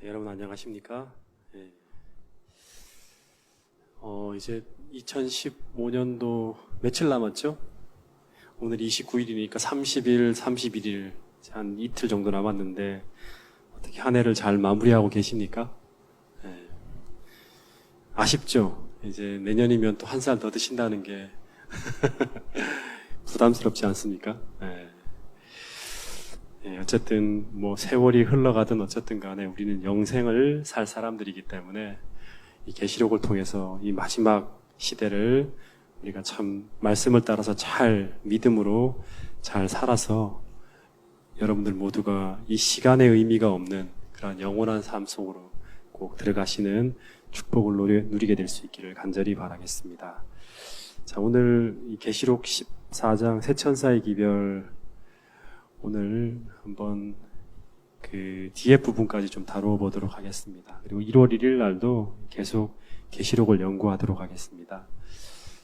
네, 여러분 안녕하십니까? 예. 이제 2015년도 며칠 남았죠? 오늘 29일이니까 30일, 31일, 한 이틀 정도 남았는데 어떻게 한 해를 잘 마무리하고 계십니까? 예. 아쉽죠? 이제 내년이면 또 한 살 더 드신다는 게 부담스럽지 않습니까? 예. 예, 어쨌든 뭐 세월이 흘러가든 어쨌든 간에 우리는 영생을 살 사람들이기 때문에 이 계시록을 통해서 이 마지막 시대를 우리가 참 말씀을 따라서 잘 믿음으로 잘 살아서 여러분들 모두가 이 시간의 의미가 없는 그런 영원한 삶 속으로 꼭 들어가시는 축복을 누리게 될 수 있기를 간절히 바라겠습니다. 자, 오늘 이 계시록 14장 새 천사의 기별, 오늘 한번 그 뒤에 부분까지 좀 다루어 보도록 하겠습니다. 그리고 1월 1일 날도 계속 계시록을 연구하도록 하겠습니다.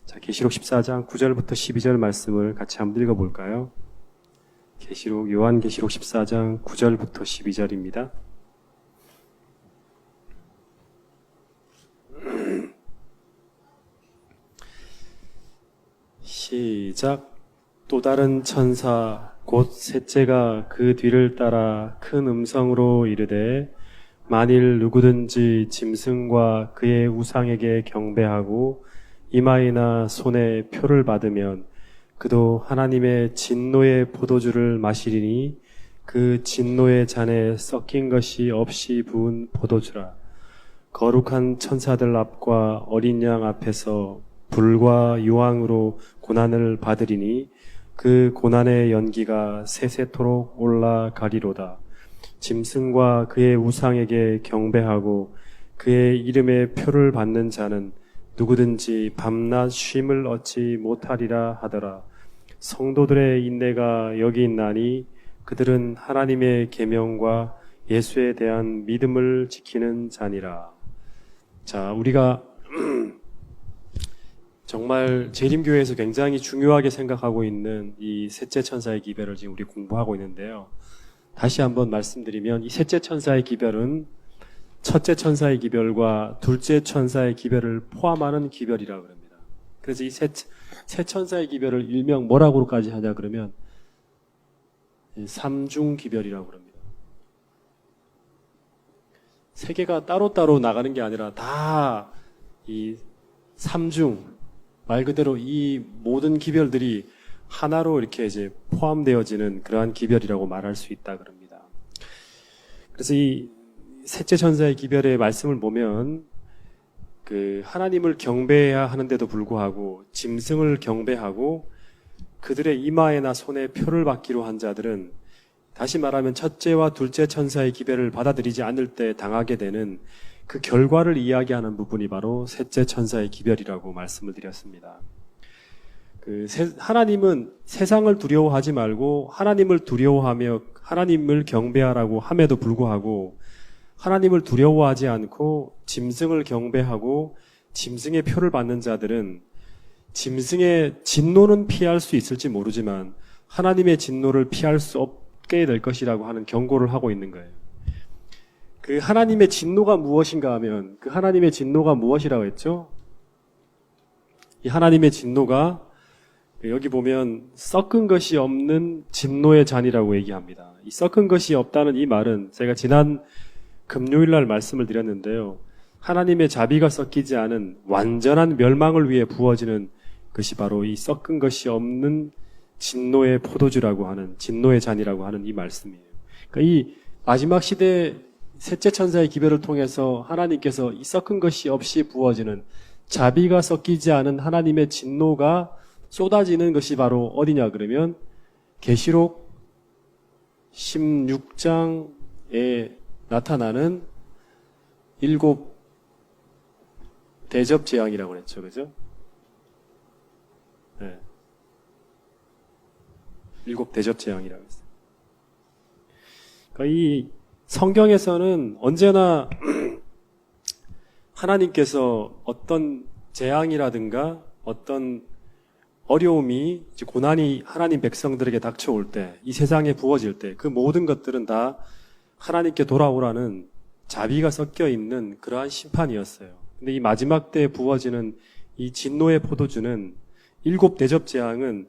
자, 계시록 14장 9절부터 12절 말씀을 같이 한번 읽어볼까요? 요한계시록 14장 9절부터 12절입니다. 시작. 또 다른 천사 곧 셋째가 그 뒤를 따라 큰 음성으로 이르되 만일 누구든지 짐승과 그의 우상에게 경배하고 이마에나 손에 표를 받으면 그도 하나님의 진노의 포도주를 마시리니 그 진노의 잔에 섞인 것이 없이 부은 포도주라. 거룩한 천사들 앞과 어린 양 앞에서 불과 유황으로 고난을 받으리니 그 고난의 연기가 세세토록 올라가리로다. 짐승과 그의 우상에게 경배하고 그의 이름의 표를 받는 자는 누구든지 밤낮 쉼을 얻지 못하리라 하더라. 성도들의 인내가 여기 있나니 그들은 하나님의 계명과 예수에 대한 믿음을 지키는 자니라. 자, 우리가 정말 재림교회에서 굉장히 중요하게 생각하고 있는 이 셋째 천사의 기별을 지금 우리 공부하고 있는데요. 다시 한번 말씀드리면 이 셋째 천사의 기별은 첫째 천사의 기별과 둘째 천사의 기별을 포함하는 기별이라고 합니다. 그래서 이 세 천사의 기별을 일명 뭐라고까지 하냐 그러면 삼중 기별이라고 합니다. 세 개가 따로따로 나가는 게 아니라 다 이 삼중, 말 그대로 이 모든 기별들이 하나로 이렇게 이제 포함되어지는 그러한 기별이라고 말할 수 있다 그럽니다. 그래서 이 셋째 천사의 기별의 말씀을 보면 그 하나님을 경배해야 하는데도 불구하고 짐승을 경배하고 그들의 이마에나 손에 표를 받기로 한 자들은 다시 말하면 첫째와 둘째 천사의 기별을 받아들이지 않을 때 당하게 되는 그 결과를 이야기하는 부분이 바로 셋째 천사의 기별이라고 말씀을 드렸습니다. 하나님은 세상을 두려워하지 말고 하나님을 두려워하며 하나님을 경배하라고 함에도 불구하고 하나님을 두려워하지 않고 짐승을 경배하고 짐승의 표를 받는 자들은 짐승의 진노는 피할 수 있을지 모르지만 하나님의 진노를 피할 수 없게 될 것이라고 하는 경고를 하고 있는 거예요. 그 하나님의 진노가 무엇인가 하면 그 하나님의 진노가 무엇이라고 했죠? 이 하나님의 진노가 여기 보면 섞은 것이 없는 진노의 잔이라고 얘기합니다. 이 섞은 것이 없다는 이 말은 제가 지난 금요일 날 말씀을 드렸는데요. 하나님의 자비가 섞이지 않은 완전한 멸망을 위해 부어지는 것이 바로 이 섞은 것이 없는 진노의 포도주라고 하는 진노의 잔이라고 하는 이 말씀이에요. 그러니까 이 마지막 시대 셋째 천사의 기별을 통해서 하나님께서 이 섞은 것이 없이 부어지는 자비가 섞이지 않은 하나님의 진노가 쏟아지는 것이 바로 어디냐 그러면 계시록 16장에 나타나는 7 대접 재앙이라고 그랬죠. 그죠? 네. 7 대접 재앙이라고 했어요. 그러니까 이 성경에서는 언제나 하나님께서 어떤 재앙이라든가 어떤 어려움이, 고난이 하나님 백성들에게 닥쳐올 때, 이 세상에 부어질 때, 그 모든 것들은 다 하나님께 돌아오라는 자비가 섞여 있는 그러한 심판이었어요. 근데 이 마지막 때에 부어지는 이 진노의 포도주는 7 대접 재앙은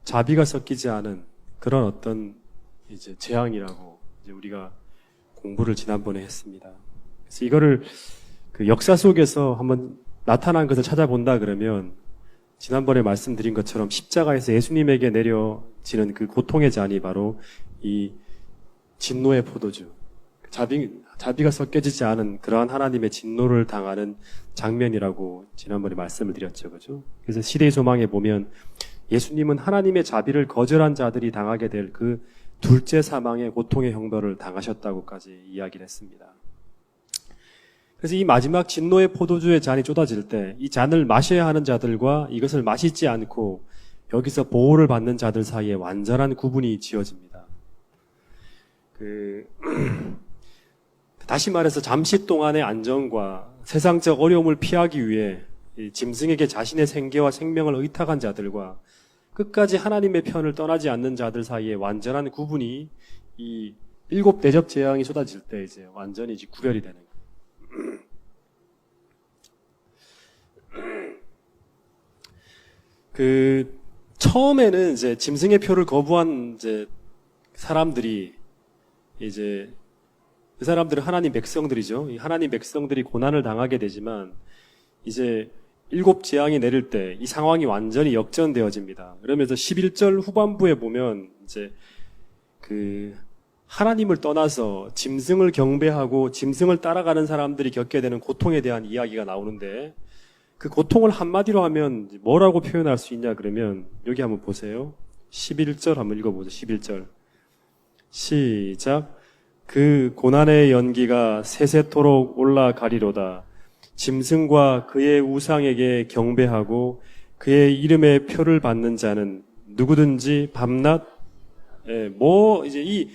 자비가 섞이지 않은 그런 어떤 이제 재앙이라고 이제 우리가 공부를 지난번에 했습니다. 그래서 이거를 그 역사 속에서 한번 나타난 것을 찾아본다 그러면 지난번에 말씀드린 것처럼 십자가에서 예수님에게 내려지는 그 고통의 잔이 바로 이 진노의 포도주, 자비가 섞여지지 않은 그러한 하나님의 진노를 당하는 장면이라고 지난번에 말씀을 드렸죠. 그죠? 그래서 시대의 소망에 보면 예수님은 하나님의 자비를 거절한 자들이 당하게 될 그 둘째 사망의 고통의 형벌을 당하셨다고까지 이야기를 했습니다. 그래서 이 마지막 진노의 포도주의 잔이 쏟아질 때 이 잔을 마셔야 하는 자들과 이것을 마시지 않고 여기서 보호를 받는 자들 사이에 완전한 구분이 지어집니다. 다시 말해서 잠시 동안의 안정과 세상적 어려움을 피하기 위해 짐승에게 자신의 생계와 생명을 의탁한 자들과 끝까지 하나님의 편을 떠나지 않는 자들 사이에 완전한 구분이 이 7 대접 재앙이 쏟아질 때 이제 완전히 이제 구별이 되는 거예요. 처음에는 이제 짐승의 표를 거부한 이제 사람들이 이제 그 사람들은 하나님 백성들이죠. 이 하나님 백성들이 고난을 당하게 되지만 이제 7 재앙이 내릴 때 이 상황이 완전히 역전되어집니다. 그러면서 11절 후반부에 보면 이제 하나님을 떠나서 짐승을 경배하고 짐승을 따라가는 사람들이 겪게 되는 고통에 대한 이야기가 나오는데 그 고통을 한마디로 하면 뭐라고 표현할 수 있냐 그러면 여기 한번 보세요. 11절 한번 읽어보죠. 11절 시작. 그 고난의 연기가 세세토록 올라가리로다. 짐승과 그의 우상에게 경배하고 그의 이름의 표를 받는 자는 누구든지 밤낮 이제 이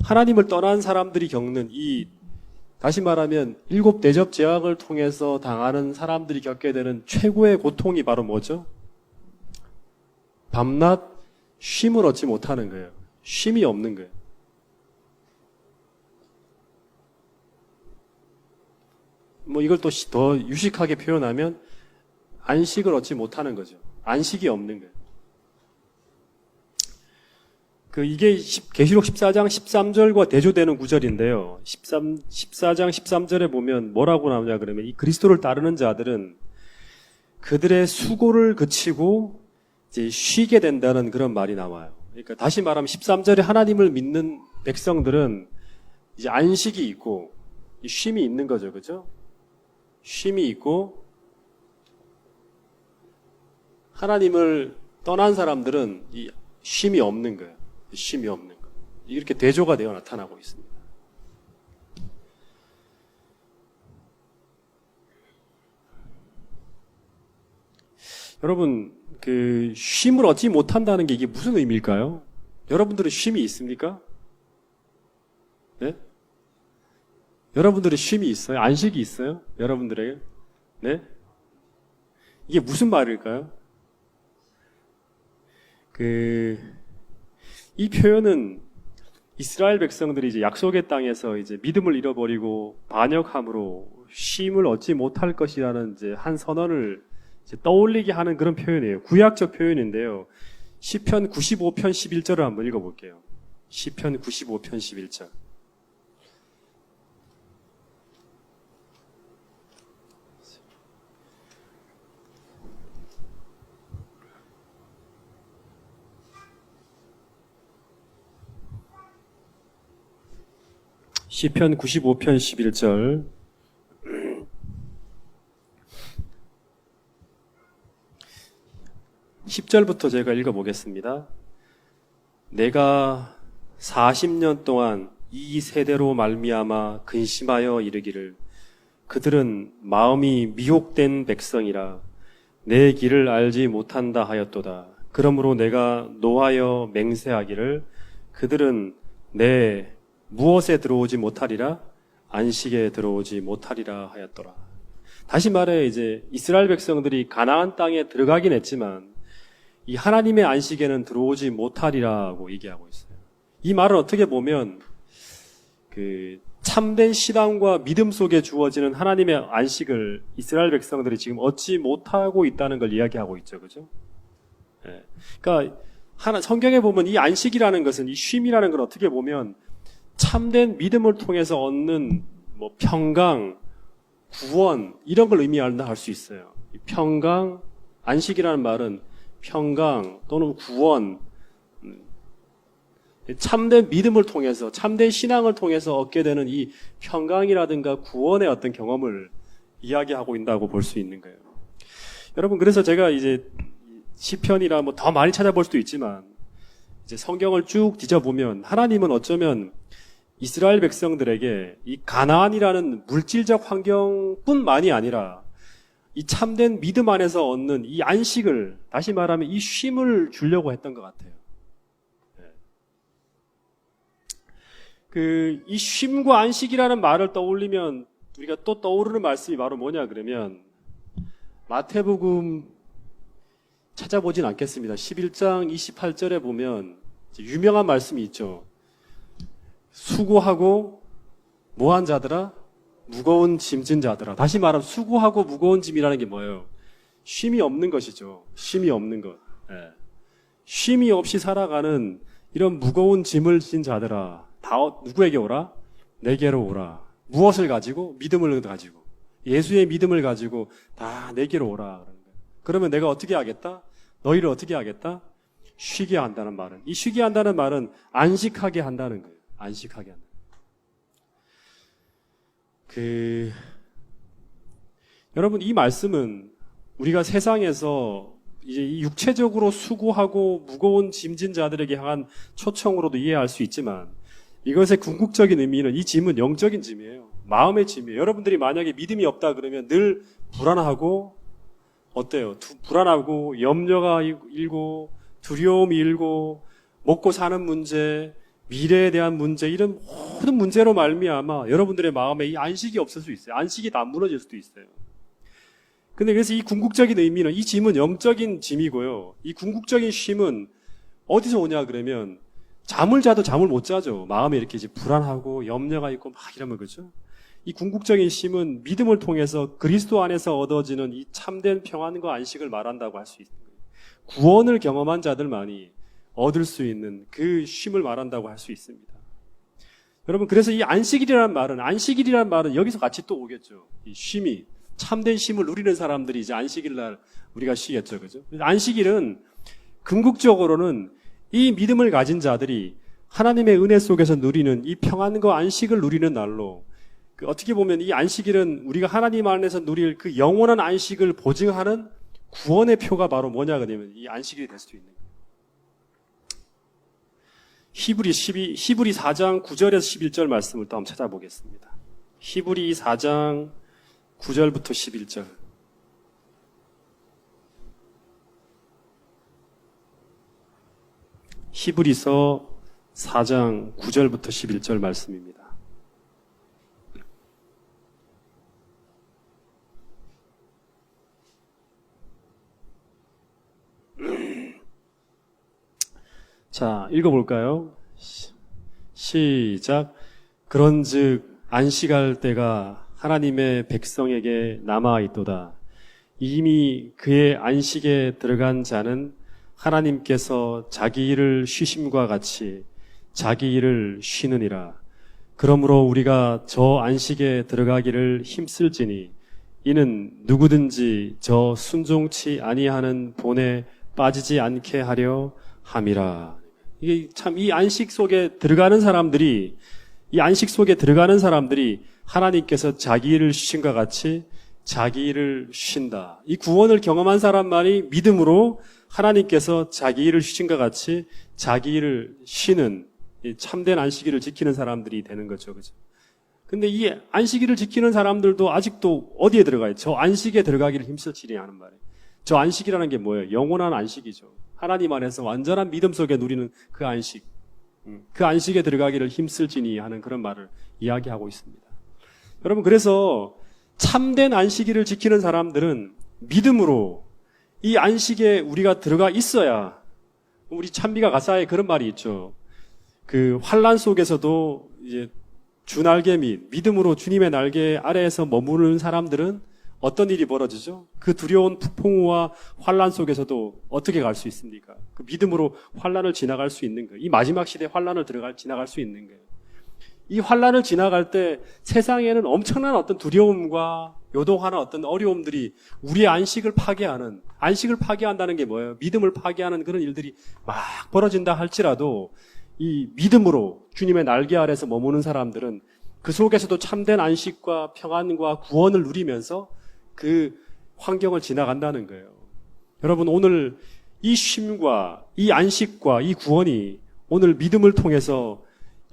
하나님을 떠난 사람들이 겪는 다시 말하면 7 대접 재앙을 통해서 당하는 사람들이 겪게 되는 최고의 고통이 바로 뭐죠? 밤낮 쉼을 얻지 못하는 거예요. 쉼이 없는 거예요. 이걸 또 더 유식하게 표현하면 안식을 얻지 못하는 거죠. 안식이 없는 거예요. 이게 계시록 14장 13절과 대조되는 구절인데요. 14장 13절에 보면 뭐라고 나오냐 그러면 이 그리스도를 따르는 자들은 그들의 수고를 그치고 이제 쉬게 된다는 그런 말이 나와요. 그러니까 다시 말하면 13절에 하나님을 믿는 백성들은 이제 안식이 있고 쉼이 있는 거죠. 그죠? 쉼이 있고 하나님을 떠난 사람들은 이 쉼이 없는 거예요. 쉼이 없는 거예요. 이렇게 대조가 되어 나타나고 있습니다. 여러분, 쉼을 얻지 못한다는 게 이게 무슨 의미일까요? 여러분들은 쉼이 있습니까? 네? 여러분들의 쉼이 있어요? 안식이 있어요? 여러분들에게? 네? 이게 무슨 말일까요? 이 표현은 이스라엘 백성들이 이제 약속의 땅에서 이제 믿음을 잃어버리고 반역함으로 쉼을 얻지 못할 것이라는 이제 한 선언을 이제 떠올리게 하는 그런 표현이에요. 구약적 표현인데요. 시편 95편 11절을 한번 읽어볼게요. 시편 95편 11절. 시편 95편 11절. (10절부터) 제가 읽어보겠습니다. 내가 40년 동안 이 세대로 말미암아 근심하여 이르기를 그들은 마음이 미혹된 백성이라 내 길을 알지 못한다 하였도다. 그러므로 내가 노하여 맹세하기를 그들은 내 무엇에 들어오지 못하리라? 안식에 들어오지 못하리라 하였더라. 다시 말해 이제 이스라엘 백성들이 가나안 땅에 들어가긴 했지만 이 하나님의 안식에는 들어오지 못하리라고 얘기하고 있어요. 이 말은 어떻게 보면 참된 신앙과 믿음 속에 주어지는 하나님의 안식을 이스라엘 백성들이 지금 얻지 못하고 있다는 걸 이야기하고 있죠. 그죠? 예. 그러니까 성경에 보면 이 안식이라는 것은, 이 쉼이라는 걸 어떻게 보면 참된 믿음을 통해서 얻는 뭐 평강, 구원 이런 걸 의미한다 할 수 있어요. 평강, 안식이라는 말은 평강 또는 구원, 참된 믿음을 통해서, 참된 신앙을 통해서 얻게 되는 이 평강이라든가 구원의 어떤 경험을 이야기하고 있다고 볼 수 있는 거예요. 여러분, 그래서 제가 이제 시편이라 뭐 더 많이 찾아볼 수도 있지만, 이제 성경을 쭉 뒤져보면 하나님은 어쩌면 이스라엘 백성들에게 이 가나안이라는 물질적 환경뿐만이 아니라 이 참된 믿음 안에서 얻는 이 안식을, 다시 말하면 이 쉼을 주려고 했던 것 같아요. 이 쉼과 안식이라는 말을 떠올리면 우리가 또 떠오르는 말씀이 바로 뭐냐 그러면, 마태복음 찾아보진 않겠습니다. 11장 28절에 보면 유명한 말씀이 있죠. 수고하고 뭐한 자들아? 무거운 짐진 자들아. 다시 말하면 수고하고 무거운 짐이라는 게 뭐예요? 쉼이 없는 것이죠. 쉼이 없는 것. 예. 쉼이 없이 살아가는 이런 무거운 짐을 진 자들아. 다 누구에게 오라? 내게로 오라. 무엇을 가지고? 믿음을 가지고. 예수의 믿음을 가지고 다 내게로 오라. 그러면 내가 어떻게 하겠다? 너희를 어떻게 하겠다? 쉬게 한다는 말은, 이 쉬게 한다는 말은 안식하게 한다는 거예요. 안식하게 한다. 여러분, 이 말씀은 우리가 세상에서 이제 이 육체적으로 수고하고 무거운 짐진 자들에게 향한 초청으로도 이해할 수 있지만, 이것의 궁극적인 의미는, 이 짐은 영적인 짐이에요. 마음의 짐이에요. 여러분들이 만약에 믿음이 없다 그러면 늘 불안하고, 어때요? 불안하고, 염려가 일고, 두려움이 일고, 먹고 사는 문제, 미래에 대한 문제, 이런 모든 문제로 말미암아 여러분들의 마음에 이 안식이 없을 수 있어요. 안식이 다 무너질 수도 있어요. 근데 그래서 이 궁극적인 의미는, 이 짐은 영적인 짐이고요. 이 궁극적인 쉼은 어디서 오냐 그러면, 잠을 자도 잠을 못 자죠. 마음에 이렇게 이제 불안하고 염려가 있고 막 이러면, 그죠? 이 궁극적인 쉼은 믿음을 통해서 그리스도 안에서 얻어지는 이 참된 평안과 안식을 말한다고 할 수 있는 거예요. 구원을 경험한 자들만이 얻을 수 있는 그 쉼을 말한다고 할 수 있습니다. 여러분, 그래서 이 안식일이라는 말은 여기서 같이 또 오겠죠. 이 쉼이, 참된 쉼을 누리는 사람들이 이제 안식일 날 우리가 쉬겠죠. 그죠? 안식일은 궁극적으로는 이 믿음을 가진 자들이 하나님의 은혜 속에서 누리는 이 평안과 안식을 누리는 날로, 어떻게 보면 이 안식일은 우리가 하나님 안에서 누릴 그 영원한 안식을 보증하는 구원의 표가 바로 뭐냐 그러면 이 안식일이 될 수도 있는 거예요. 히브리 4장 9절에서 11절 말씀을 또 한번 찾아보겠습니다. 히브리 4장 9절부터 11절. 히브리서 4장 9절부터 11절 말씀입니다. 자, 읽어볼까요? 시작. 그런즉 안식할 때가 하나님의 백성에게 남아있도다. 이미 그의 안식에 들어간 자는 하나님께서 자기 일을 쉬심과 같이 자기 일을 쉬느니라. 그러므로 우리가 저 안식에 들어가기를 힘쓸지니 이는 누구든지 저 순종치 아니하는 본에 빠지지 않게 하려 함이라. 이게 참, 이 안식 속에 들어가는 사람들이 하나님께서 자기 일을 쉬신과 같이 자기 일을 쉰다. 이 구원을 경험한 사람만이 믿음으로 하나님께서 자기 일을 쉬신과 같이 자기 일을 쉬는 이 참된 안식일을 지키는 사람들이 되는 거죠. 그죠? 근데 이 안식일을 지키는 사람들도 아직도 어디에 들어가요? 저 안식에 들어가기를 힘쓰지니 하는 말이에요. 저 안식이라는 게 뭐예요? 영원한 안식이죠. 하나님 안에서 완전한 믿음 속에 누리는 그 안식. 그 안식에 들어가기를 힘쓸지니 하는 그런 말을 이야기하고 있습니다. 여러분, 그래서 참된 안식일을 지키는 사람들은 믿음으로 이 안식에 우리가 들어가 있어야, 우리 찬미가 가사에 그런 말이 있죠. 그 환란 속에서도 이제 주 날개 및 믿음으로 주님의 날개 아래에서 머무르는 사람들은 어떤 일이 벌어지죠? 그 두려운 풍우와 환란 속에서도 어떻게 갈 수 있습니까? 그 믿음으로 환란을 지나갈 수 있는 거예요. 이 마지막 시대 환란을 지나갈 수 있는 거예요. 이 환란을 지나갈 때 세상에는 엄청난 어떤 두려움과 요동하는 어떤 어려움들이 우리의 안식을 파괴한다는 게 뭐예요? 믿음을 파괴하는 그런 일들이 막 벌어진다 할지라도 이 믿음으로 주님의 날개 아래서 머무는 사람들은 그 속에서도 참된 안식과 평안과 구원을 누리면서 그 환경을 지나간다는 거예요. 여러분, 오늘 이 쉼과 이 안식과 이 구원이 오늘 믿음을 통해서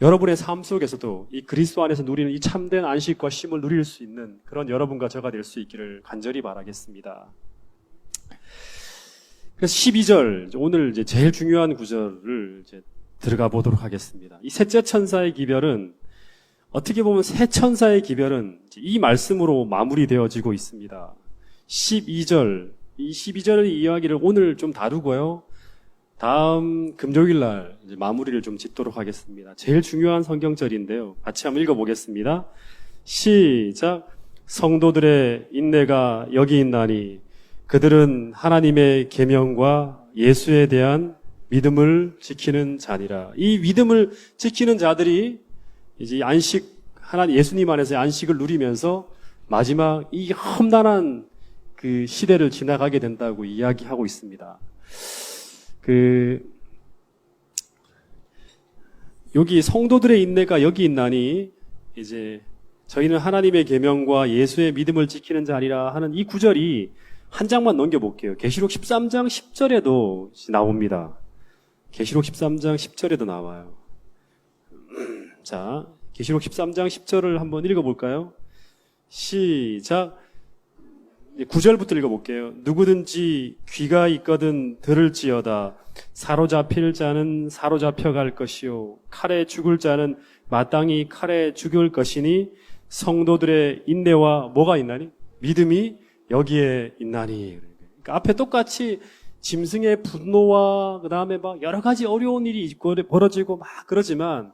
여러분의 삶 속에서도 이 그리스도 안에서 누리는 이 참된 안식과 쉼을 누릴 수 있는 그런 여러분과 저가 될 수 있기를 간절히 바라겠습니다. 그래서 12절, 오늘 이제 제일 중요한 구절을 이제 들어가 보도록 하겠습니다. 이 셋째 천사의 기별은 어떻게 보면 새 천사의 기별은 이 말씀으로 마무리되어지고 있습니다. 12절, 이 12절의 이야기를 오늘 좀 다루고요. 다음 금요일 날 이제 마무리를 좀 짓도록 하겠습니다. 제일 중요한 성경절인데요. 같이 한번 읽어보겠습니다. 시작. 성도들의 인내가 여기 있나니 그들은 하나님의 계명과 예수에 대한 믿음을 지키는 자니라. 이 믿음을 지키는 자들이 이제 예수님 안에서의 안식을 누리면서 마지막 이 험난한 그 시대를 지나가게 된다고 이야기하고 있습니다. 여기 성도들의 인내가 여기 있나니 이제 저희는 하나님의 계명과 예수의 믿음을 지키는 자리라 하는 이 구절이 한 장만 넘겨볼게요. 계시록 13장 10절에도 나옵니다. 계시록 13장 10절에도 나와요. 자, 계시록 13장 10절을 한번 읽어볼까요? 시작. 9절부터 읽어볼게요. 누구든지 귀가 있거든 들을지어다. 사로잡힐 자는 사로잡혀갈 것이요 칼에 죽을 자는 마땅히 칼에 죽을 것이니 성도들의 인내와 뭐가 있나니? 믿음이 여기에 있나니. 그러니까 앞에 똑같이 짐승의 분노와 그 다음에 막 여러 가지 어려운 일이 벌어지고 막 그러지만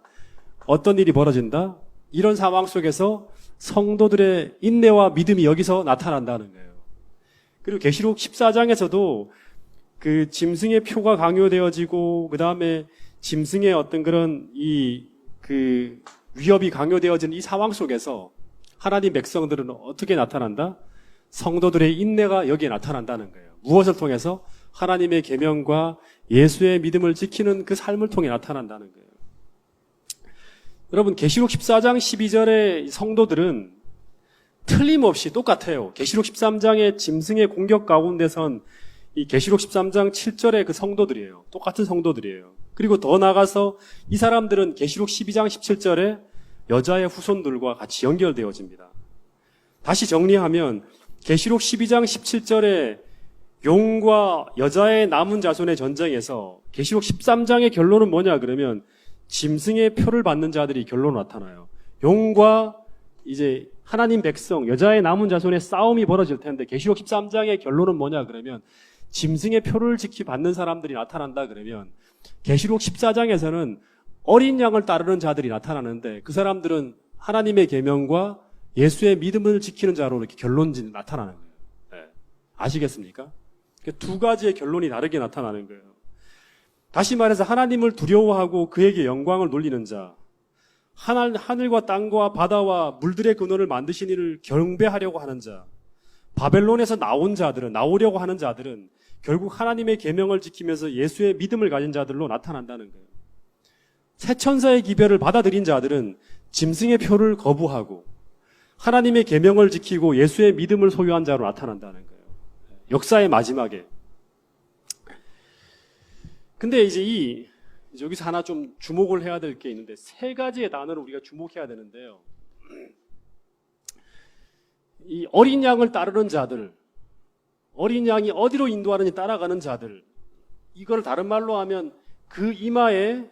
어떤 일이 벌어진다? 이런 상황 속에서 성도들의 인내와 믿음이 여기서 나타난다는 거예요. 그리고 계시록 14장에서도 그 짐승의 표가 강요되어지고 그 다음에 짐승의 어떤 그런 그 위협이 강요되어지는 이 상황 속에서 하나님 백성들은 어떻게 나타난다? 성도들의 인내가 여기에 나타난다는 거예요. 무엇을 통해서? 하나님의 계명과 예수의 믿음을 지키는 그 삶을 통해 나타난다는 거예요. 여러분, 계시록 14장 12절의 성도들은 틀림없이 똑같아요. 계시록 13장의 짐승의 공격 가운데선 이 계시록 13장 7절의 그 성도들이에요. 똑같은 성도들이에요. 그리고 더 나아가서 이 사람들은 계시록 12장 17절에 여자의 후손들과 같이 연결되어집니다. 다시 정리하면 계시록 12장 17절에 용과 여자의 남은 자손의 전쟁에서 계시록 13장의 결론은 뭐냐 그러면 짐승의 표를 받는 자들이 결론으로 나타나요. 용과 이제 하나님 백성, 여자의 남은 자손의 싸움이 벌어질 텐데 계시록 13장의 결론은 뭐냐 그러면 짐승의 표를 받는 사람들이 나타난다 그러면 계시록 14장에서는 어린 양을 따르는 자들이 나타나는데 그 사람들은 하나님의 계명과 예수의 믿음을 지키는 자로 이렇게 결론이 나타나는 거예요. 네. 아시겠습니까? 두 가지의 결론이 다르게 나타나는 거예요. 다시 말해서 하나님을 두려워하고 그에게 영광을 돌리는 자, 하늘과 땅과 바다와 물들의 근원을 만드신 이를 경배하려고 하는 자, 바벨론에서 나오려고 하는 자들은 결국 하나님의 계명을 지키면서 예수의 믿음을 가진 자들로 나타난다는 거예요. 새 천사의 기별을 받아들인 자들은 짐승의 표를 거부하고 하나님의 계명을 지키고 예수의 믿음을 소유한 자로 나타난다는 거예요. 역사의 마지막에. 근데 이제 여기서 하나 좀 주목을 해야 될 게 있는데 세 가지의 단어를 우리가 주목해야 되는데요. 이 어린 양을 따르는 자들, 어린 양이 어디로 인도하는지 따라가는 자들, 이걸 다른 말로 하면 그 이마에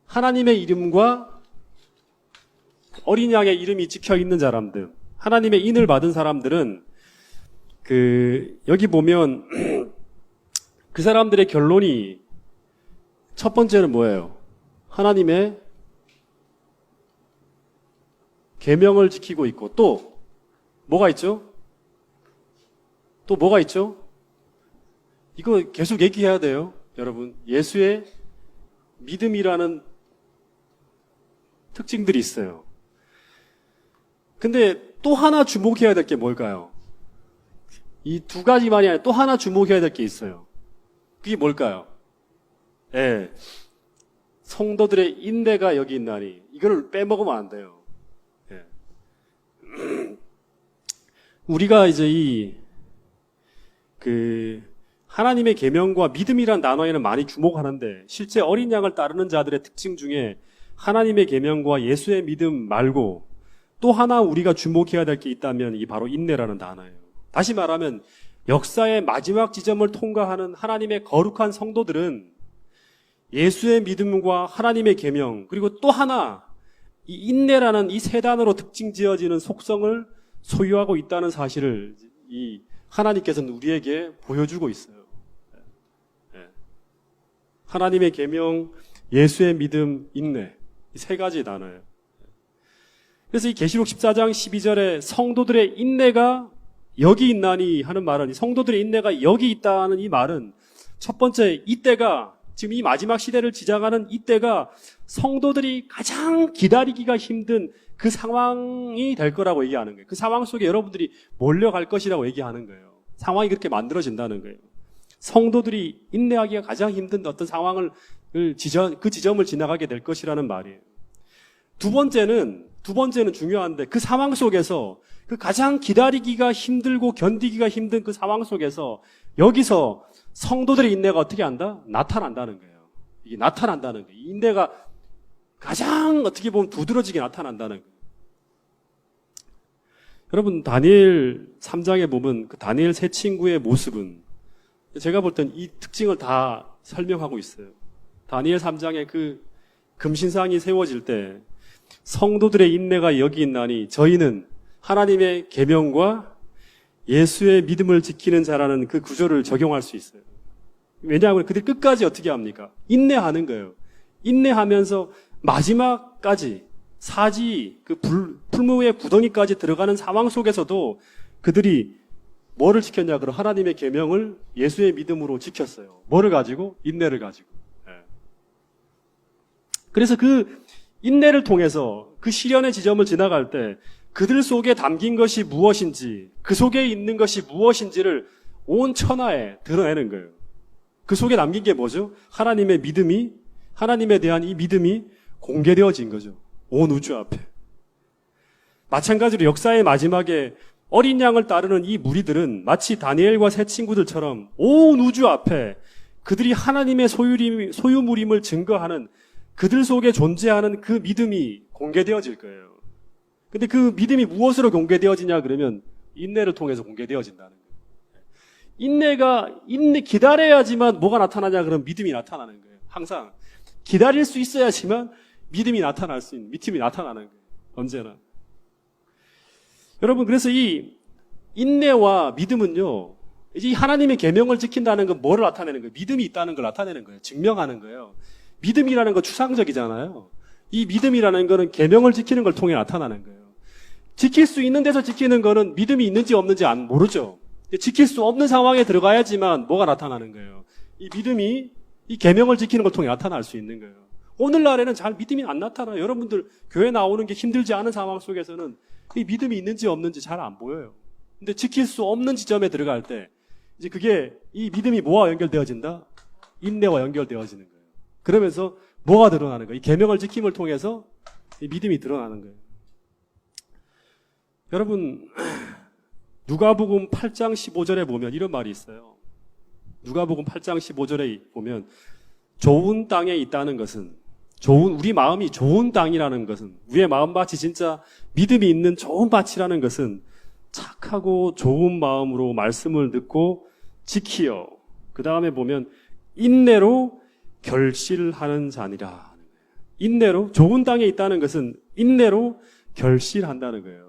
하나님의 이름과 어린 양의 이름이 찍혀 있는 사람들, 하나님의 인을 받은 사람들은 여기 보면 그 사람들의 결론이 첫 번째는 뭐예요? 하나님의 계명을 지키고 있고 또 뭐가 있죠? 또 뭐가 있죠? 이거 계속 얘기해야 돼요. 여러분, 예수의 믿음이라는 특징들이 있어요. 근데 또 하나 주목해야 될 게 뭘까요? 이 두 가지만이 아니라 또 하나 주목해야 될 게 있어요. 그게 뭘까요? 예. 성도들의 인내가 여기 있나니 이걸 빼먹으면 안 돼요. 예. 우리가 이제 하나님의 계명과 믿음이란 단어에는 많이 주목하는데 실제 어린 양을 따르는 자들의 특징 중에 하나님의 계명과 예수의 믿음 말고 또 하나 우리가 주목해야 될 게 있다면 이게 바로 인내라는 단어예요. 다시 말하면 역사의 마지막 지점을 통과하는 하나님의 거룩한 성도들은 예수의 믿음과 하나님의 계명 그리고 또 하나 이 인내라는 이 세 단어로 특징 지어지는 속성을 소유하고 있다는 사실을 이 하나님께서는 우리에게 보여주고 있어요. 하나님의 계명, 예수의 믿음, 인내 이 세 가지 단어예요. 그래서 이 계시록 14장 12절에 성도들의 인내가 여기 있나니 하는 말은 성도들의 인내가 여기 있다는 이 말은 첫 번째 이때가 지금 이 마지막 시대를 지나가는 이때가 성도들이 가장 기다리기가 힘든 그 상황이 될 거라고 얘기하는 거예요. 그 상황 속에 여러분들이 몰려갈 것이라고 얘기하는 거예요. 상황이 그렇게 만들어진다는 거예요. 성도들이 인내하기가 가장 힘든 어떤 상황을 그 지점을 지나가게 될 것이라는 말이에요. 두 번째는 중요한데 그 상황 속에서 그 가장 기다리기가 힘들고 견디기가 힘든 그 상황 속에서 여기서 성도들의 인내가 어떻게 한다? 나타난다는 거예요. 이게 나타난다는 거예요. 인내가 가장 어떻게 보면 두드러지게 나타난다는 거예요. 여러분 다니엘 3장에 보면 그 다니엘 세 친구의 모습은 제가 볼 땐 이 특징을 다 설명하고 있어요. 다니엘 3장에 그 금신상이 세워질 때 성도들의 인내가 여기 있나니 저희는 하나님의 계명과 예수의 믿음을 지키는 자라는 그 구조를 적용할 수 있어요. 왜냐하면 그들이 끝까지 어떻게 합니까? 인내하는 거예요. 인내하면서 마지막까지 사지 그 풀무의 구덩이까지 들어가는 상황 속에서도 그들이 뭐를 지켰냐? 그럼 하나님의 계명을 예수의 믿음으로 지켰어요. 뭐를 가지고? 인내를 가지고. 그래서 그 인내를 통해서 그 시련의 지점을 지나갈 때 그들 속에 담긴 것이 무엇인지, 그 속에 있는 것이 무엇인지를 온 천하에 드러내는 거예요. 그 속에 담긴 게 뭐죠? 하나님의 믿음이, 하나님에 대한 이 믿음이 공개되어진 거죠. 온 우주 앞에. 마찬가지로 역사의 마지막에 어린 양을 따르는 이 무리들은 마치 다니엘과 세 친구들처럼 온 우주 앞에 그들이 하나님의 소유물임을 증거하는 그들 속에 존재하는 그 믿음이 공개되어질 거예요. 근데 그 믿음이 무엇으로 공개되어지냐 그러면 인내를 통해서 공개되어진다는 거예요. 기다려야지만 뭐가 나타나냐 그러면 믿음이 나타나는 거예요. 항상 기다릴 수 있어야지만 믿음이 나타나는 거예요. 언제나. 여러분 그래서 이 인내와 믿음은요. 이 하나님의 계명을 지킨다는 건 뭐를 나타내는 거예요? 믿음이 있다는 걸 나타내는 거예요. 증명하는 거예요. 믿음이라는 건 추상적이잖아요. 이 믿음이라는 거는 계명을 지키는 걸 통해 나타나는 거예요. 지킬 수 있는 데서 지키는 거는 믿음이 있는지 없는지 모르죠. 지킬 수 없는 상황에 들어가야지만 뭐가 나타나는 거예요. 이 믿음이 이 계명을 지키는 걸 통해 나타날 수 있는 거예요. 오늘날에는 잘 믿음이 안 나타나요. 여러분들 교회 나오는 게 힘들지 않은 상황 속에서는 이 믿음이 있는지 없는지 잘 안 보여요. 근데 지킬 수 없는 지점에 들어갈 때 이제 그게 이 믿음이 뭐와 연결되어진다? 인내와 연결되어지는 거예요. 그러면서 뭐가 드러나는 거예요? 이 계명을 지킴을 통해서 이 믿음이 드러나는 거예요. 여러분 누가복음 8장 15절에 보면 이런 말이 있어요. 누가복음 8장 15절에 보면 좋은 땅에 있다는 것은 우리 마음이 좋은 땅이라는 것은 우리의 마음밭이 진짜 믿음이 있는 좋은 밭이라는 것은 착하고 좋은 마음으로 말씀을 듣고 지키어 그 다음에 보면 인내로 결실하는 자니라. 인내로 좋은 땅에 있다는 것은 인내로 결실한다는 거예요.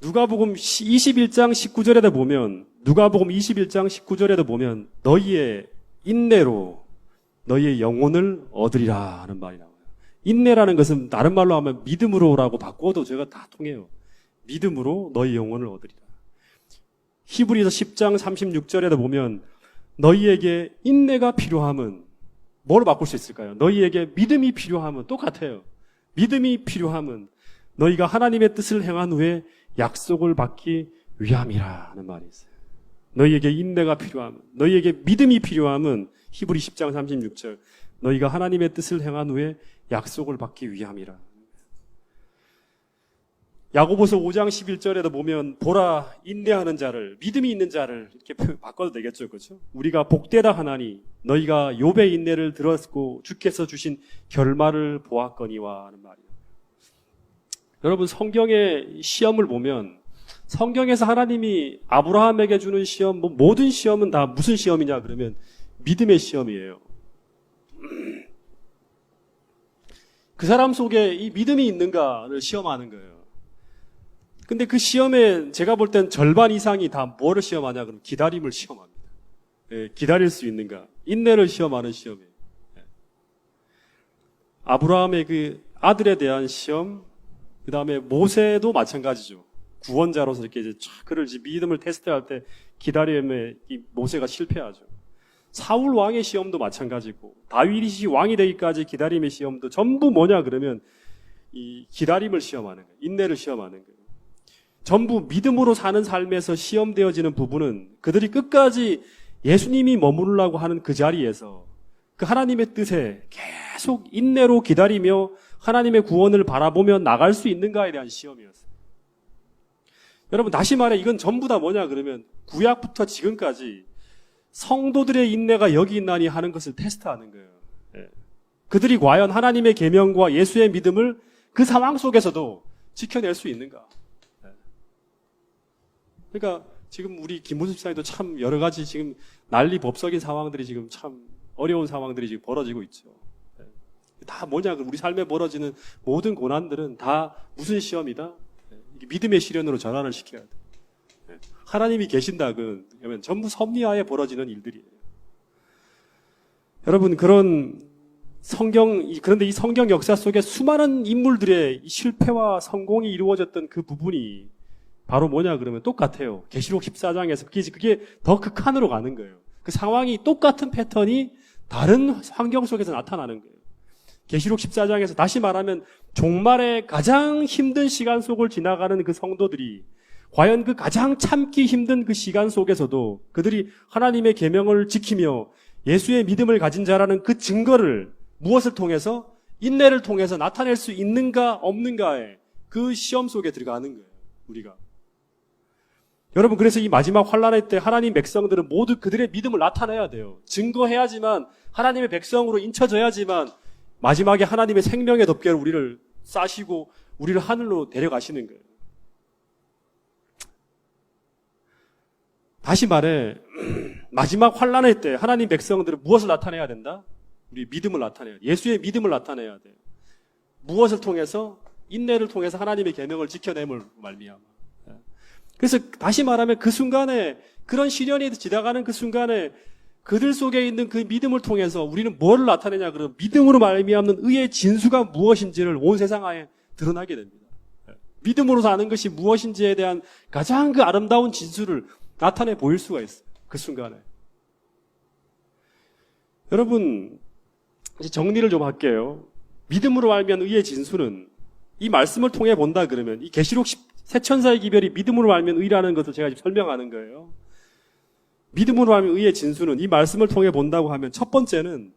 누가복음 21장 19절에도 보면 누가복음 21장 19절에도 보면 너희의 인내로 너희의 영혼을 얻으리라 하는 말이 나와요. 인내라는 것은 다른 말로 하면 믿음으로라고 바꿔도 제가 다 통해요. 믿음으로 너희 영혼을 얻으리라. 히브리서 10장 36절에도 보면 너희에게 인내가 필요함은 뭐로 바꿀 수 있을까요? 너희에게 믿음이 필요함은 똑같아요. 믿음이 필요함은 너희가 하나님의 뜻을 행한 후에 약속을 받기 위함이라 하는 말이 있어요. 너희에게 인내가 필요함은, 너희에게 믿음이 필요함은 히브리 10장 36절 너희가 하나님의 뜻을 행한 후에 약속을 받기 위함이라. 야고보서 5장 11절에도 보면 보라 인내하는 자를, 믿음이 있는 자를 이렇게 바꿔도 되겠죠. 그렇죠? 우리가 복되다 하나니 너희가 욥의 인내를 들었고 주께서 주신 결말을 보았거니와 하는 말이에요. 여러분, 성경의 시험을 보면 성경에서 하나님이 아브라함에게 주는 시험, 모든 시험은 다 무슨 시험이냐 그러면 믿음의 시험이에요. 그 사람 속에 이 믿음이 있는가를 시험하는 거예요. 근데 그 시험에 제가 볼 땐 절반 이상이 다 뭐를 시험하냐 그러면 기다림을 시험합니다. 예, 기다릴 수 있는가, 인내를 시험하는 시험이에요. 예. 아브라함의 그 아들에 대한 시험, 그 다음에 모세도 마찬가지죠. 구원자로서 이렇게 이제 그를 믿음을 테스트할 때 기다림에 이 모세가 실패하죠. 사울 왕의 시험도 마찬가지고 다윗이 왕이 되기까지 기다림의 시험도 전부 뭐냐 그러면 이 기다림을 시험하는 거예요. 인내를 시험하는 거예요. 전부 믿음으로 사는 삶에서 시험되어지는 부분은 그들이 끝까지 예수님이 머무르려고 하는 그 자리에서 그 하나님의 뜻에 계속 인내로 기다리며 하나님의 구원을 바라보며 나갈 수 있는가에 대한 시험이었어요. 여러분, 다시 말해 이건 전부 다 뭐냐 그러면 구약부터 지금까지 성도들의 인내가 여기 있나니 하는 것을 테스트하는 거예요. 예. 그들이 과연 하나님의 계명과 예수의 믿음을 그 상황 속에서도 지켜낼 수 있는가. 예. 그러니까 지금 우리 김문수 집사님도 참 여러 가지 지금 난리 법석인 상황들이 지금 참 어려운 상황들이 지금 벌어지고 있죠. 예. 다 뭐냐, 우리 삶에 벌어지는 모든 고난들은 다 무슨 시험이다? 예. 믿음의 시련으로 전환을 시켜야 돼. 하나님이 계신다 그러면 전부 섭리하에 벌어지는 일들이에요. 여러분, 그런데 이 성경 역사 속에 수많은 인물들의 실패와 성공이 이루어졌던 그 부분이 바로 뭐냐 그러면 똑같아요. 계시록 14장에서 그게 더 극한으로 가는 거예요. 그 상황이 똑같은 패턴이 다른 환경 속에서 나타나는 거예요. 계시록 14장에서 다시 말하면 종말의 가장 힘든 시간 속을 지나가는 그 성도들이 과연 그 가장 참기 힘든 그 시간 속에서도 그들이 하나님의 계명을 지키며 예수의 믿음을 가진 자라는 그 증거를 무엇을 통해서, 인내를 통해서 나타낼 수 있는가 없는가의 그 시험 속에 들어가는 거예요. 우리가. 여러분, 그래서 이 마지막 환난의 때 하나님 백성들은 모두 그들의 믿음을 나타내야 돼요. 증거해야지만, 하나님의 백성으로 인쳐져야지만 마지막에 하나님의 생명의 덮개를 우리를 싸시고 우리를 하늘로 데려가시는 거예요. 다시 말해, 마지막 환난의 때 하나님 백성들은 무엇을 나타내야 된다? 우리 믿음을 나타내야 돼. 예수의 믿음을 나타내야 돼. 무엇을 통해서? 인내를 통해서 하나님의 계명을 지켜냄을 말미암아. 그래서 다시 말하면 그 순간에, 그런 시련이 지나가는 그 순간에 그들 속에 있는 그 믿음을 통해서 우리는 뭐를 나타내냐 그러면 믿음으로 말미암는 의의 진수가 무엇인지를 온 세상에 드러나게 됩니다. 믿음으로 사는 것이 무엇인지에 대한 가장 그 아름다운 진수를 나타내 보일 수가 있어요. 그 순간에. 여러분, 이제 정리를 좀 할게요. 믿음으로 알면 의의 진수는 이 말씀을 통해 본다 그러면 이 계시록 새 천사의 기별이 믿음으로 알면 의라는 것을 제가 지금 설명하는 거예요. 믿음으로 알면 의의 진수는 이 말씀을 통해 본다고 하면 첫 번째는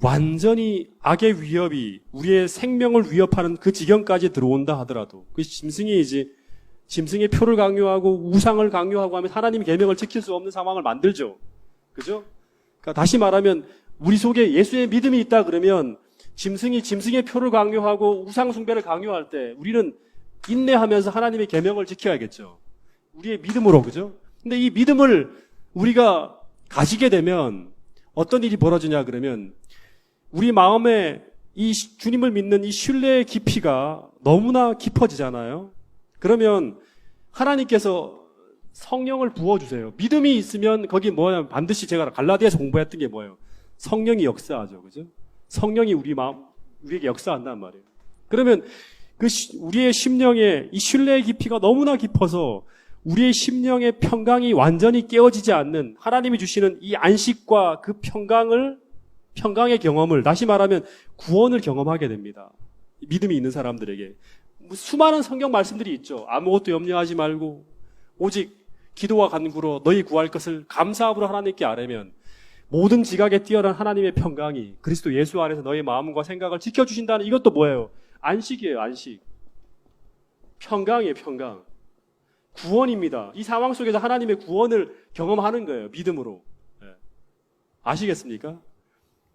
완전히 악의 위협이 우리의 생명을 위협하는 그 지경까지 들어온다 하더라도 그 짐승의 표를 강요하고 우상을 강요하고 하면 하나님의 계명을 지킬 수 없는 상황을 만들죠. 그죠? 그러니까 다시 말하면 우리 속에 예수의 믿음이 있다 그러면 짐승의 표를 강요하고 우상 숭배를 강요할 때 우리는 인내하면서 하나님의 계명을 지켜야겠죠. 우리의 믿음으로, 그죠? 근데 이 믿음을 우리가 가지게 되면 어떤 일이 벌어지냐 그러면 우리 마음에 이 주님을 믿는 이 신뢰의 깊이가 너무나 깊어지잖아요. 그러면 하나님께서 성령을 부어주세요. 믿음이 있으면 거기 뭐냐면 반드시 제가 갈라디아에서 공부했던 게 뭐예요? 성령이 역사하죠. 그죠? 성령이 우리 우리에게 역사한단 말이에요. 그러면 우리의 심령의 이 신뢰의 깊이가 너무나 깊어서 우리의 심령의 평강이 완전히 깨어지지 않는 하나님이 주시는 이 안식과 그 평강의 경험을, 다시 말하면 구원을 경험하게 됩니다. 믿음이 있는 사람들에게. 수많은 성경 말씀들이 있죠. 아무것도 염려하지 말고 오직 기도와 간구로 너희 구할 것을 감사함으로 하나님께 아뢰면 모든 지각에 뛰어난 하나님의 평강이 그리스도 예수 안에서 너희 마음과 생각을 지켜주신다는, 이것도 뭐예요? 안식이에요. 안식. 평강이에요. 평강. 구원입니다. 이 상황 속에서 하나님의 구원을 경험하는 거예요. 믿음으로. 아시겠습니까?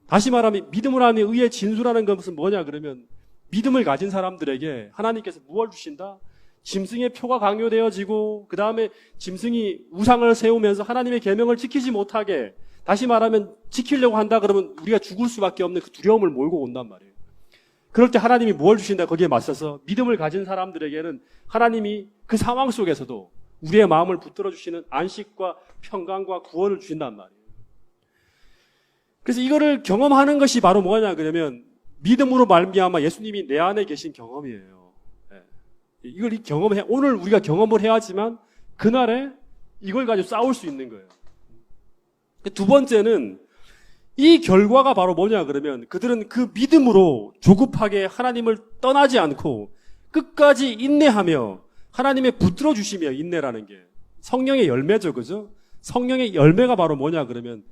다시 말하면 믿음으로 하는 의의 진수라는 것은 뭐냐 그러면, 믿음을 가진 사람들에게 하나님께서 무엇을 주신다? 짐승의 표가 강요되어지고 그 다음에 짐승이 우상을 세우면서 하나님의 계명을 지키지 못하게, 다시 말하면 지키려고 한다 그러면 우리가 죽을 수밖에 없는 그 두려움을 몰고 온단 말이에요. 그럴 때 하나님이 뭘 주신다? 거기에 맞서서 믿음을 가진 사람들에게는 하나님이 그 상황 속에서도 우리의 마음을 붙들어 주시는 안식과 평강과 구원을 주신단 말이에요. 그래서 이거를 경험하는 것이 바로 뭐냐 그러면 믿음으로 말미암아 예수님이 내 안에 계신 경험이에요. 이걸 경험해, 오늘 우리가 경험을 해야지만 그날에 이걸 가지고 싸울 수 있는 거예요. 두 번째는 이 결과가 바로 뭐냐 그러면 그들은 그 믿음으로 조급하게 하나님을 떠나지 않고 끝까지 인내하며 하나님의 붙들어 주시며, 인내라는 게 성령의 열매죠. 그죠? 성령의 열매가 바로 뭐냐 그러면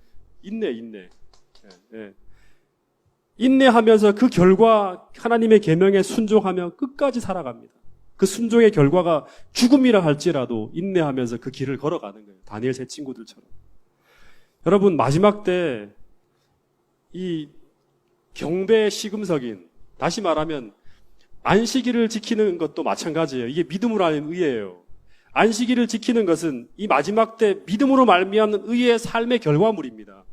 인내. 인내하면서 그 결과 하나님의 계명에 순종하며 끝까지 살아갑니다. 그 순종의 결과가 죽음이라 할지라도 인내하면서 그 길을 걸어가는 거예요. 다니엘 세 친구들처럼. 여러분, 마지막 때 이 경배의 시금석인, 다시 말하면 안식일을 지키는 것도 마찬가지예요. 이게 믿음으로 하는 의예요. 안식일을 지키는 것은 이 마지막 때 믿음으로 말미암는 의의 삶의 결과물입니다.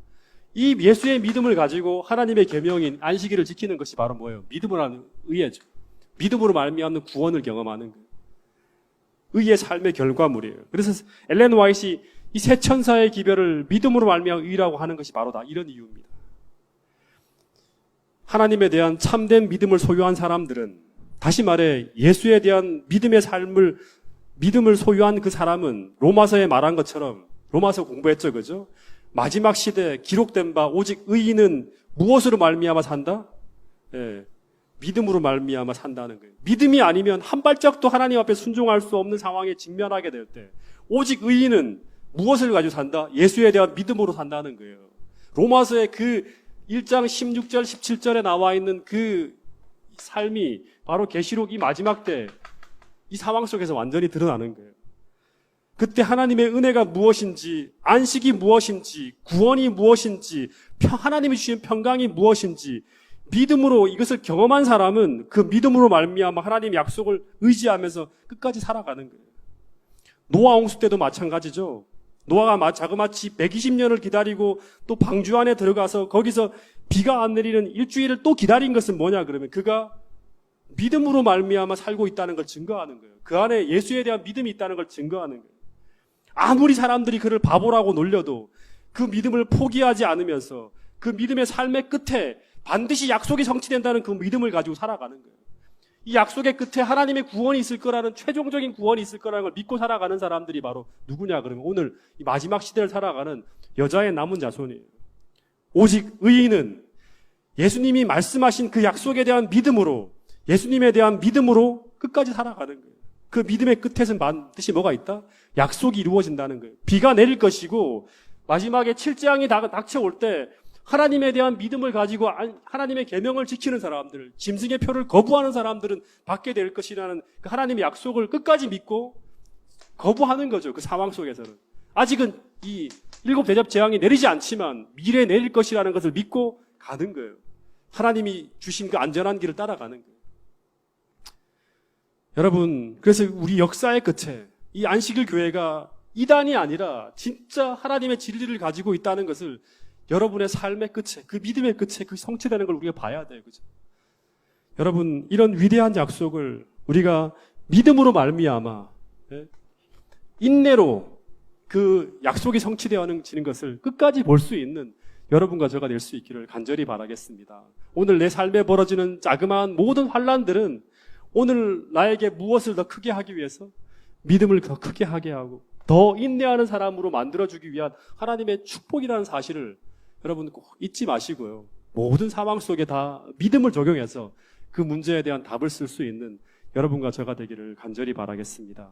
이 예수의 믿음을 가지고 하나님의 계명인 안식일을 지키는 것이 바로 뭐예요? 믿음으로 하는 의예죠. 믿음으로 말미암는 구원을 경험하는 거예요. 의의 삶의 결과물이에요. 그래서 엘렌 화이트이 이 세 천사의 기별을 믿음으로 말미암은 의라고 하는 것이 바로 다 이런 이유입니다. 하나님에 대한 참된 믿음을 소유한 사람들은, 다시 말해 예수에 대한 믿음을 소유한 그 사람은 로마서에 말한 것처럼, 로마서 공부했죠, 그죠? 마지막 시대에 기록된 바 오직 의인은 무엇으로 말미암아 산다? 믿음으로 말미암아 산다는 거예요. 믿음이 아니면 한 발짝도 하나님 앞에 순종할 수 없는 상황에 직면하게 될 때 오직 의인은 무엇을 가지고 산다? 예수에 대한 믿음으로 산다는 거예요. 로마서의 그 1장 16절 17절에 나와 있는 그 삶이 바로 계시록 이 마지막 때 이 상황 속에서 완전히 드러나는 거예요. 그때 하나님의 은혜가 무엇인지, 안식이 무엇인지, 구원이 무엇인지, 하나님이 주신 평강이 무엇인지 믿음으로 이것을 경험한 사람은 그 믿음으로 말미암아 하나님의 약속을 의지하면서 끝까지 살아가는 거예요. 노아 홍수 때도 마찬가지죠. 노아가 자그마치 120년을 기다리고 또 방주 안에 들어가서 거기서 비가 안 내리는 일주일을 또 기다린 것은 뭐냐 그러면 그가 믿음으로 말미암아 살고 있다는 걸 증거하는 거예요. 그 안에 예수에 대한 믿음이 있다는 걸 증거하는 거예요. 아무리 사람들이 그를 바보라고 놀려도 그 믿음을 포기하지 않으면서 그 믿음의 삶의 끝에 반드시 약속이 성취된다는 그 믿음을 가지고 살아가는 거예요. 이 약속의 끝에 하나님의 구원이 있을 거라는, 최종적인 구원이 있을 거라는 걸 믿고 살아가는 사람들이 바로 누구냐 그러면 오늘 이 마지막 시대를 살아가는 여자의 남은 자손이에요. 오직 의인은 예수님이 말씀하신 그 약속에 대한 믿음으로, 예수님에 대한 믿음으로 끝까지 살아가는 거예요. 그 믿음의 끝에는 반드시 뭐가 있다? 약속이 이루어진다는 거예요. 비가 내릴 것이고 마지막에 7재앙이 닥쳐올 때 하나님에 대한 믿음을 가지고 하나님의 계명을 지키는 사람들, 짐승의 표를 거부하는 사람들은 받게 될 것이라는 그 하나님의 약속을 끝까지 믿고 거부하는 거죠. 그 상황 속에서는. 아직은 이 7 대접 재앙이 내리지 않지만 미래에 내릴 것이라는 것을 믿고 가는 거예요. 하나님이 주신 그 안전한 길을 따라가는 거예요. 여러분, 그래서 우리 역사의 끝에 이 안식일 교회가 이단이 아니라 진짜 하나님의 진리를 가지고 있다는 것을 여러분의 삶의 끝에, 그 믿음의 끝에 그 성취되는 걸 우리가 봐야 돼요. 그죠? 여러분, 이런 위대한 약속을 우리가 믿음으로 말미암아 인내로 그 약속이 성취되어지는 것을 끝까지 볼 수 있는 여러분과 저가 될 수 있기를 간절히 바라겠습니다. 오늘 내 삶에 벌어지는 자그마한 모든 환난들은 오늘 나에게 무엇을 더 크게 하기 위해서 믿음을 더 크게 하게 하고 더 인내하는 사람으로 만들어주기 위한 하나님의 축복이라는 사실을 여러분 꼭 잊지 마시고요. 모든 상황 속에 다 믿음을 적용해서 그 문제에 대한 답을 쓸 수 있는 여러분과 저가 되기를 간절히 바라겠습니다.